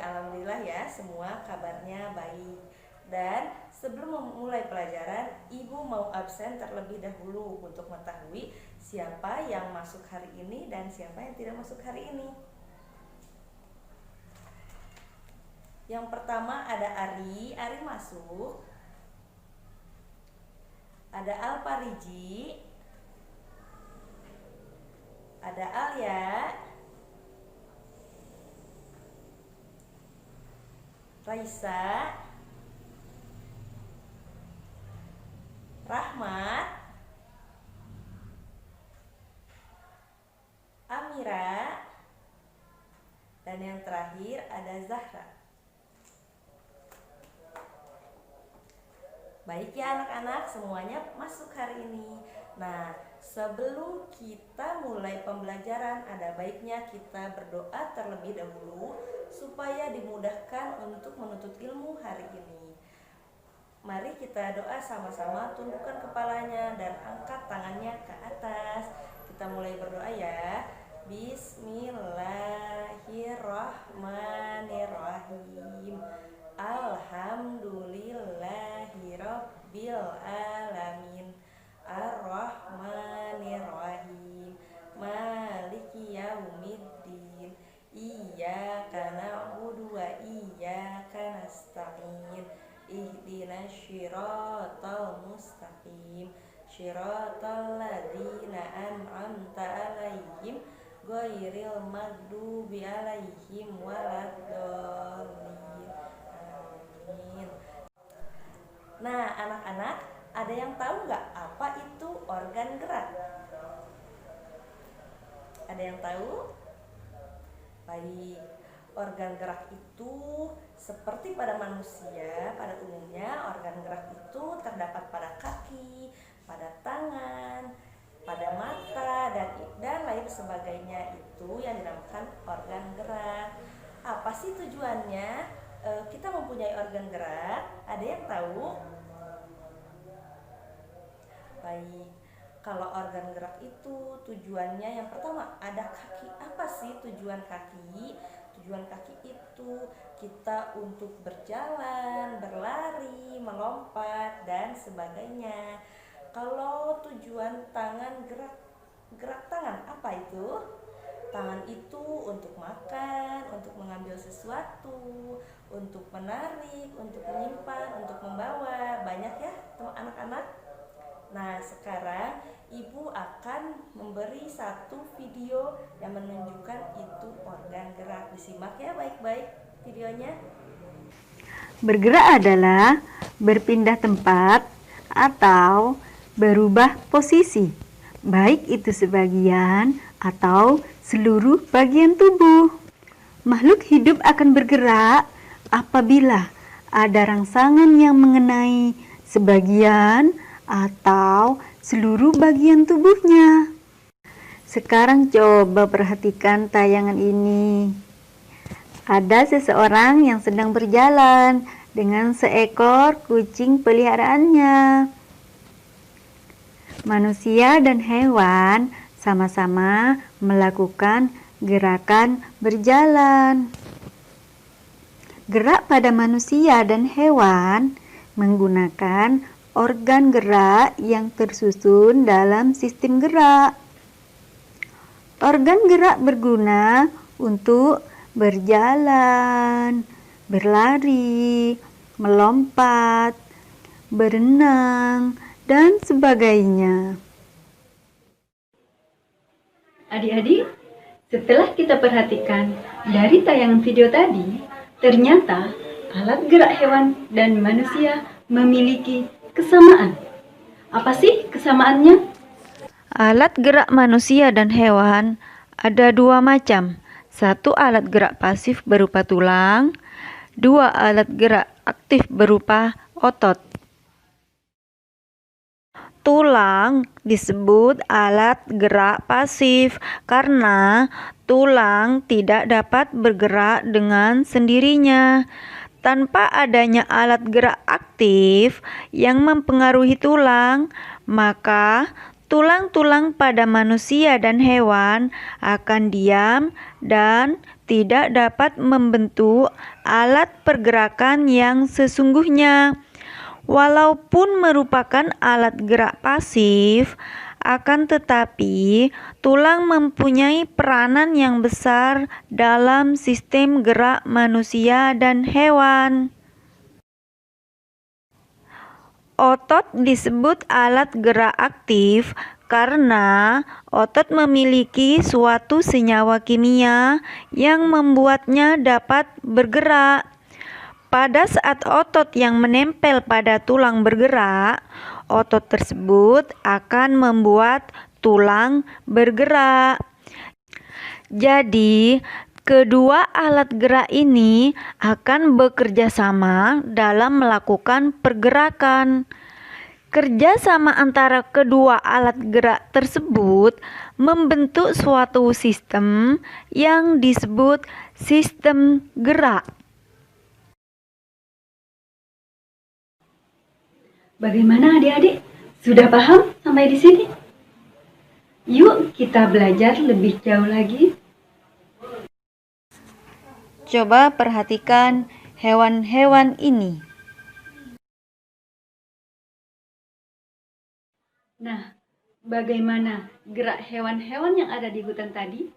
alhamdulillah ya, semua kabarnya baik. Dan sebelum memulai pelajaran, Ibu mau absen terlebih dahulu untuk mengetahui siapa yang masuk hari ini dan siapa yang tidak masuk hari ini. Yang pertama ada Ari masuk. Ada Alpariji. Ada Alia. Raisa. Rahmat. Amira. Dan yang terakhir ada Zahra. Baik ya anak-anak, semuanya masuk hari ini. Nah, sebelum kita mulai pembelajaran, ada baiknya kita berdoa terlebih dahulu supaya dimudahkan untuk menuntut ilmu hari ini. Mari kita doa sama-sama, tundukkan kepalanya dan angkat tangannya ke atas. Kita mulai berdoa ya. Bismillahirrahmanirrahim. Alhamdulillahirabbil alamin. Ar-Rahmanir-Rahim. Maliki yaumiddin. Iyyaka na'budu wa iyyaka nasta'in. Ihdinas syiratal mustaqim. Syiratal ladzina an'amta 'alaihim ghairil maghdubi 'alaihim waladdallin. Amin. Nah, anak-anak, ada yang tahu nggak apa itu organ gerak? Ada yang tahu? Baik, organ gerak itu seperti pada manusia, pada umumnya organ gerak itu terdapat pada kaki, pada tangan, pada mata, dan lain sebagainya. Itu yang dinamakan organ gerak. Apa sih tujuannya kita mempunyai organ gerak? Ada yang tahu? Baik, kalau organ gerak itu tujuannya yang pertama ada kaki. Apa sih tujuan kaki? Tujuan kaki itu kita untuk berjalan, berlari, melompat, dan sebagainya. Kalau tujuan tangan, gerak tangan, apa itu? Tangan itu untuk makan, untuk mengambil sesuatu, untuk menarik, untuk menyimpan, untuk membawa. Banyak ya anak-anak. Nah, sekarang Ibu akan memberi satu video yang menunjukkan itu organ gerak. Disimak ya baik-baik videonya. Bergerak adalah berpindah tempat atau berubah posisi, baik itu sebagian atau seluruh bagian tubuh. Makhluk hidup akan bergerak apabila ada rangsangan yang mengenai sebagian atau seluruh bagian tubuhnya. Sekarang coba perhatikan tayangan ini. Ada seseorang yang sedang berjalan dengan seekor kucing peliharaannya. Manusia dan hewan sama-sama melakukan gerakan berjalan. Gerak pada manusia dan hewan menggunakan organ gerak yang tersusun dalam sistem gerak. Organ gerak berguna untuk berjalan, berlari, melompat, berenang, dan sebagainya. Adik-adik, setelah kita perhatikan dari tayangan video tadi, ternyata alat gerak hewan dan manusia memiliki kesamaan. Apa sih kesamaannya? Alat gerak manusia dan hewan ada dua macam. Satu alat gerak pasif berupa tulang, dua alat gerak aktif berupa otot. Tulang disebut alat gerak pasif karena tulang tidak dapat bergerak dengan sendirinya. Tanpa adanya alat gerak aktif yang mempengaruhi tulang, maka tulang-tulang pada manusia dan hewan akan diam dan tidak dapat membentuk alat pergerakan yang sesungguhnya. Walaupun merupakan alat gerak pasif, akan tetapi tulang mempunyai peranan yang besar dalam sistem gerak manusia dan hewan. Otot disebut alat gerak aktif karena otot memiliki suatu senyawa kimia yang membuatnya dapat bergerak. Pada saat otot yang menempel pada tulang bergerak, otot tersebut akan membuat tulang bergerak. Jadi, kedua alat gerak ini akan bekerja sama dalam melakukan pergerakan. Kerjasama antara kedua alat gerak tersebut membentuk suatu sistem yang disebut sistem gerak. Bagaimana adik-adik? Sudah paham sampai di sini? Yuk kita belajar lebih jauh lagi. Coba perhatikan hewan-hewan ini. Nah, bagaimana gerak hewan-hewan yang ada di hutan tadi?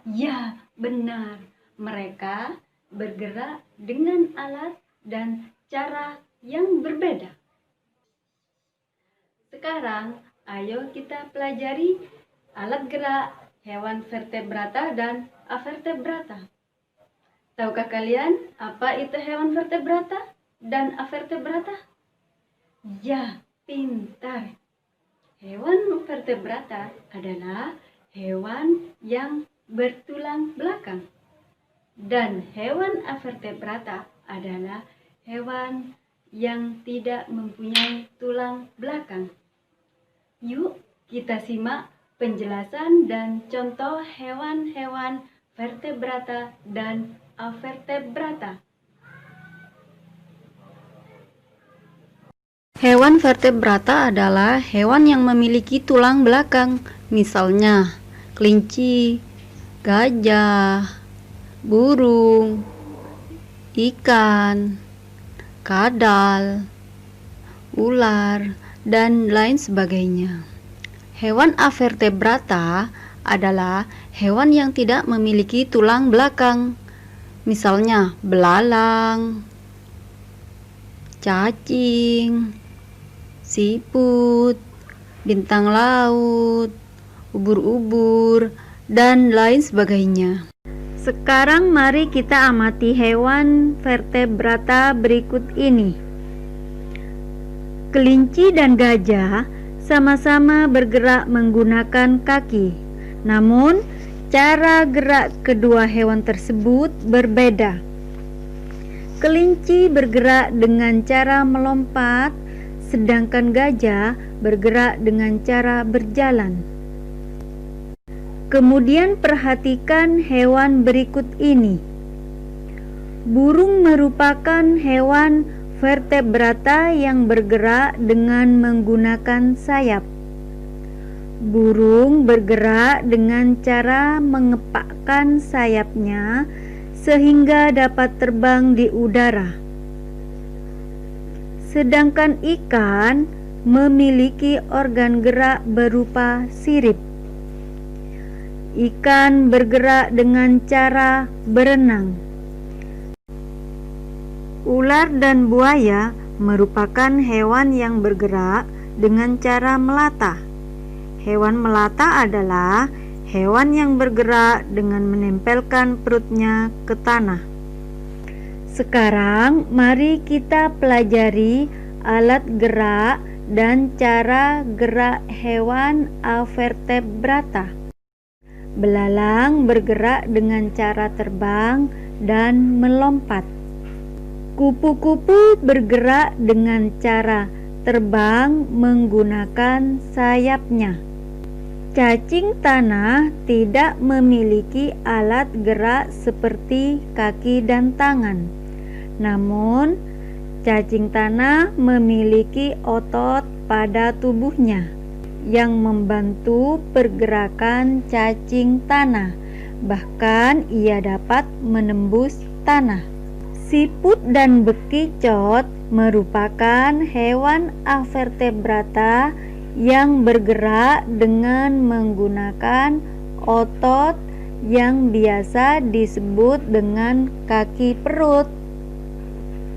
Ya, benar. Mereka bergerak dengan alat dan cara yang berbeda. Sekarang, ayo kita pelajari alat gerak hewan vertebrata dan avertebrata. Tahukah kalian apa itu hewan vertebrata dan avertebrata? Ya, pintar. Hewan vertebrata adalah hewan yang bertulang belakang. Dan hewan avertebrata adalah hewan yang tidak mempunyai tulang belakang. Yuk kita simak penjelasan dan contoh hewan-hewan vertebrata dan avertebrata. Hewan vertebrata adalah hewan yang memiliki tulang belakang, misalnya kelinci, gajah, burung, ikan, kadal, ular, dan lain sebagainya. Hewan avertebrata adalah hewan yang tidak memiliki tulang belakang, misalnya belalang, cacing, siput, bintang laut, ubur-ubur, dan lain sebagainya. Sekarang mari kita amati hewan vertebrata berikut ini. Kelinci dan gajah sama-sama bergerak menggunakan kaki. Namun, cara gerak kedua hewan tersebut berbeda. Kelinci bergerak dengan cara melompat, sedangkan gajah bergerak dengan cara berjalan. Kemudian perhatikan hewan berikut ini. Burung merupakan hewan vertebrata yang bergerak dengan menggunakan sayap. Burung bergerak dengan cara mengepakkan sayapnya sehingga dapat terbang di udara. Sedangkan ikan memiliki organ gerak berupa sirip. Ikan bergerak dengan cara berenang. Ular dan buaya merupakan hewan yang bergerak dengan cara melata. Hewan melata adalah hewan yang bergerak dengan menempelkan perutnya ke tanah. Sekarang mari kita pelajari alat gerak dan cara gerak hewan avertebrata. Belalang bergerak dengan cara terbang dan melompat. Kupu-kupu bergerak dengan cara terbang menggunakan sayapnya. Cacing tanah tidak memiliki alat gerak seperti kaki dan tangan. Namun, cacing tanah memiliki otot pada tubuhnya yang membantu pergerakan cacing tanah. bahkan ia dapat menembus tanah. Siput dan bekicot merupakan hewan avertebrata yang bergerak dengan menggunakan otot yang biasa disebut dengan kaki perut.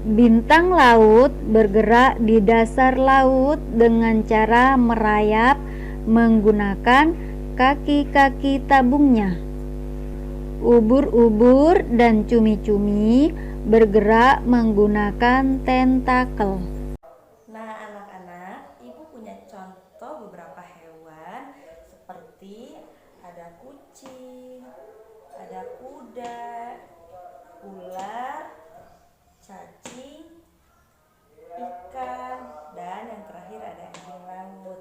Bintang laut bergerak di dasar laut dengan cara merayap menggunakan kaki-kaki tabungnya. Ubur-ubur dan cumi-cumi bergerak menggunakan tentakel. Nah, anak-anak, ibu punya contoh beberapa hewan seperti ada kucing, ada kuda, ular, cacing, ikan, dan yang terakhir ada anjing laut.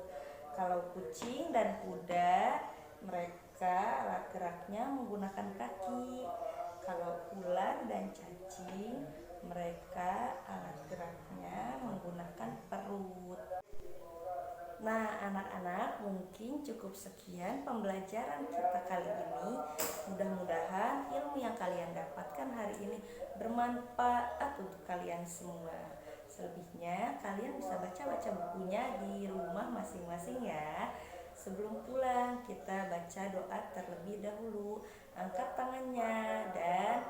Kalau kucing dan kuda, mereka alat geraknya menggunakan kaki. Kalau ular dan cacing, mereka alat geraknya menggunakan perut. Nah, anak-anak, mungkin cukup sekian pembelajaran kita kali ini. Mudah-mudahan ilmu yang kalian dapatkan hari ini bermanfaat untuk kalian semua. Selebihnya, kalian bisa baca-baca bukunya di rumah masing-masing ya. Sebelum pulang, kita baca doa terlebih dahulu. Angkat tangannya dan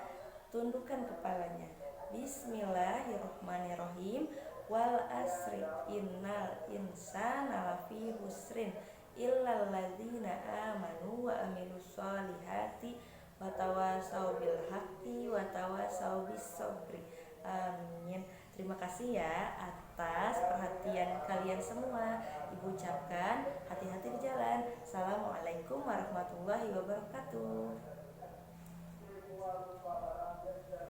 tundukkan kepalanya. Bismillahirrahmanirrahim. Wal asri innal insana lafi husrin illal ladzina amanu wa amilus solihati wa tawasau bil haqqi wa tawasau bis sabri. Amin. Terima kasih ya atas perhatian kalian semua. Ibu ucapkan hati-hati di jalan. Assalamualaikum warahmatullahi wabarakatuh.